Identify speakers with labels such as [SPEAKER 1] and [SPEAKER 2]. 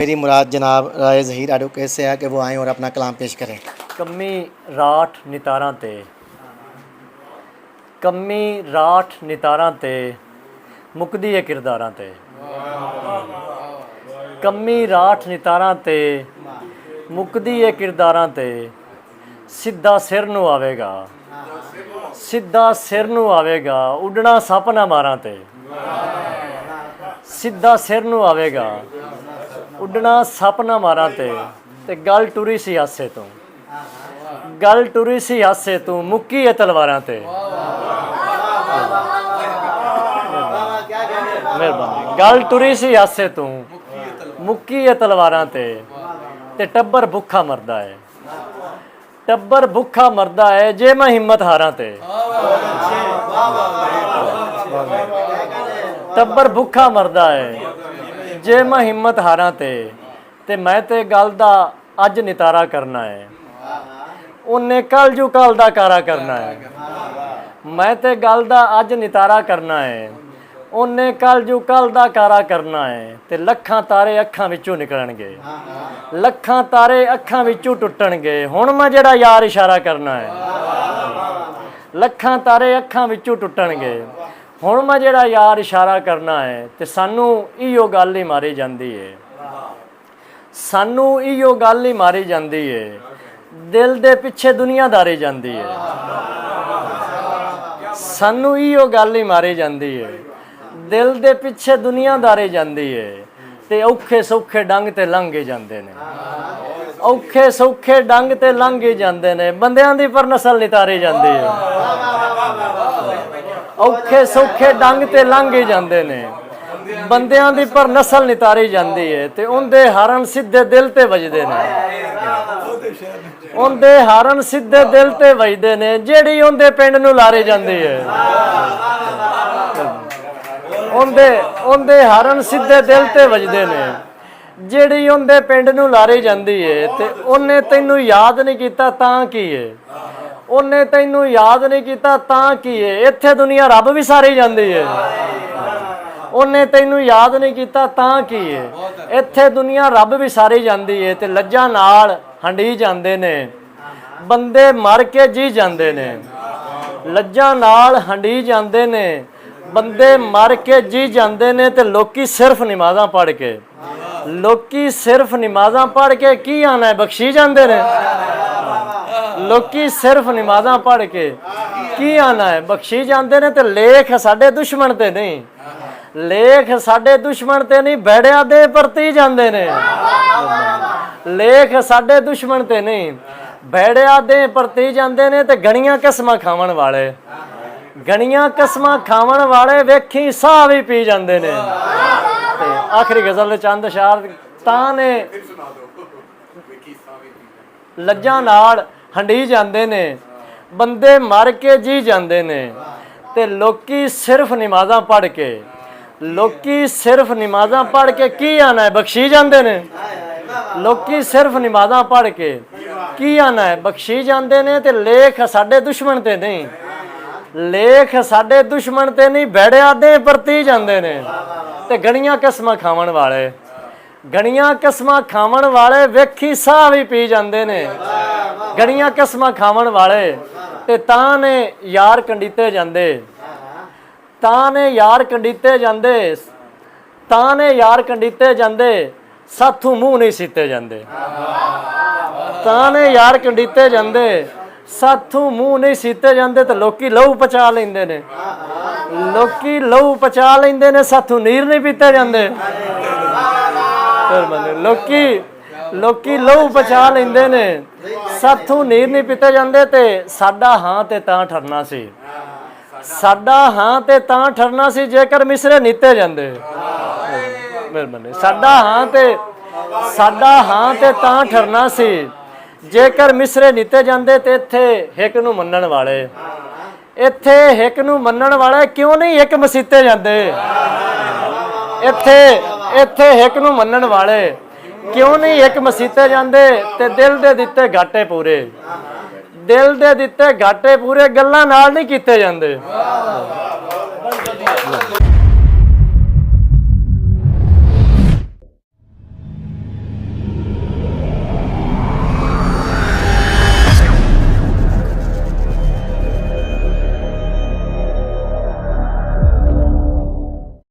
[SPEAKER 1] मेरी मुराद जनाब राय ज़हीर एडवोकेट से है कि वो आएँ और अपना कलाम पेश करें।
[SPEAKER 2] कमी राठ नितारां ते कमी राठ नितारां ते मुकदी है किरदारां ते कमी राठ नितारां ते मुकदी है किरदारां ते सिद्धा सिर नूं आवेगा सिद्धा सिर नूं आवेगा उड़ना सप ना मारां ते सिद्धा सिर नूं आवेगा उड़ना सप ना मारां ते गल टुरी सी हासे तों गल टुरी सी हासे तूं मुक्की है तलवारां ते मेहरबानी गल टुरी सी हासे तूं मुक्की है तलवारां ते टब्बर भुखा मरदा है टब्बर भुखा मरदा है जे मैं हिम्मत हारां ते टब्बर भुखा मरदा है जे मैं हिम्मत हारां ते मैं ते गल दा अज नितारा करना है उन्हें कल जू कल दा कारा करना है मैं ते गल दा अज नितारा करना है उन्हें कल जू कल दा कारा करना है ते लखां तारे अखां विचों निकलणगे लखां तारे अखां विचों टुटणगे हुण मैं जेड़ा यार इशारा करना है लखां तारे अखां विचों टुटणगे हुण मैं जेड़ा यार इशारा करना है ते सानू इहो गल ही मारी जांदी है सानू इहो गल ही मारी जांदी है दिल दे पिछे दुनियादारी जांदी है सानू इहो गल ही मारी जांदी है दिल दे पिछे दुनियादारी जांदी है ते औखे सौखे डंग ते लंघे जांदे ने औखे सौखे डंग ते लंघे जांदे ने बंदियां दी पर नस्ल नितारी जांदी है औखे सौखे डंग ते लंघे जांदे ने बंदियां दी पर नस्ल नितारी जांदी है ते उनदे हारन सीधे दिल ते वजदे ने उनदे हारन सीधे दिल ते वजदे ने जेड़ी उनदे पिंड नूं लारे जांदी है उनदे हारन सीधे दिल ते वजदे ने जेड़ी उनदे पिंड नूं लारे जांदी है ते उन्हें तैनूं याद नहीं कीता तां की है उन्हें तैनूं याद नहीं कीता तां की है इत्थे दुनिया रब भी सारी जांदी है उन्हें तैनूं याद नहीं कीता तां की है इत्थे दुनिया रब भी सारी जांदी है ते लज्जा नाल हंडी जांदे ने बंदे मर के जी जांदे ने लज्जा नाल हंडी जांदे ने बंदे मर के जी जांदे ने ते लोकी सिर्फ नमाज़ां पढ़ के लोकी सिर्फ नमाज़ां पढ़ के की आना है बख्शी जांदे ने लोकी सिर्फ नमाज़ां पढ़ के की आना है बख्शी जांदे ने ते लेख साडे दुश्मन ते नहीं लेख साडे दुश्मन ते नहीं बैड़िया दे परती जांदे ने लेख साडे दुश्मन ते नहीं बैड़िया दे परती जांदे ने ते गणियां कसमां खावन वाले गणियां कसमां खावन वाले वेखी साह भी पी जांदे ने ते आखिरी गज़ल दे चंद अशार तां ने लज्जा नाल हंडी जांदे ने बंदे मर के जी जांदे ने ते लोकी सिर्फ नमाज़ां पढ़ के लोकी सिर्फ नमाज़ां पढ़ के की आना है बख्शी जांदे ने लोकी सिर्फ नमाज़ां पढ़ के की आना है बख्शी जांदे ने ते लेख साडे दुश्मन ते नहीं लेख साडे दुश्मन ते नहीं बैड़िया दे परती जांदे ने ते गणियां कसमां खावन वाले गणियां कसमां खावन वाले वेखी साह भी पी जांदे ने गणियां कसमां खावन वाले ते तां ने यार कंडीते जांदे तां ने यार कंडीते जांदे तां ने यार कंडीते जांदे साथों मुंह नहीं सीते जांदे तां ने यार कंडीते जांदे साथों मुंह नहीं सीते जांदे ते लोकी लहू पचा लेंदे ने लोकी लहू पचा लेंदे ने साथों नीर नहीं पीते जांदे लोकी लोकी लहू पचा लेंदे ने साथों नीर नहीं पीते जांदे ते साडा हां ते तां ठरना सी साडा हां ते तां ठरना सी जेकर मिसरे नीते जांदे मेहरबानी साडा हां ते तां ठरना सी जेकर मिसरे नीते जांदे ते इत्थे हिक नूं मन्नण वाले इत्थे हिक नूं मन्नण वाले क्यों नहीं हिक मसीते जांदे इत्थे इत्थे हिक नूं मन्नण वाले क्यों नहीं हिक मसीते जांदे ते दिल दे दिते घाटे पूरे दिल दे दिते घाटे पूरे गल्लां नाल नहीं कीते जांदे।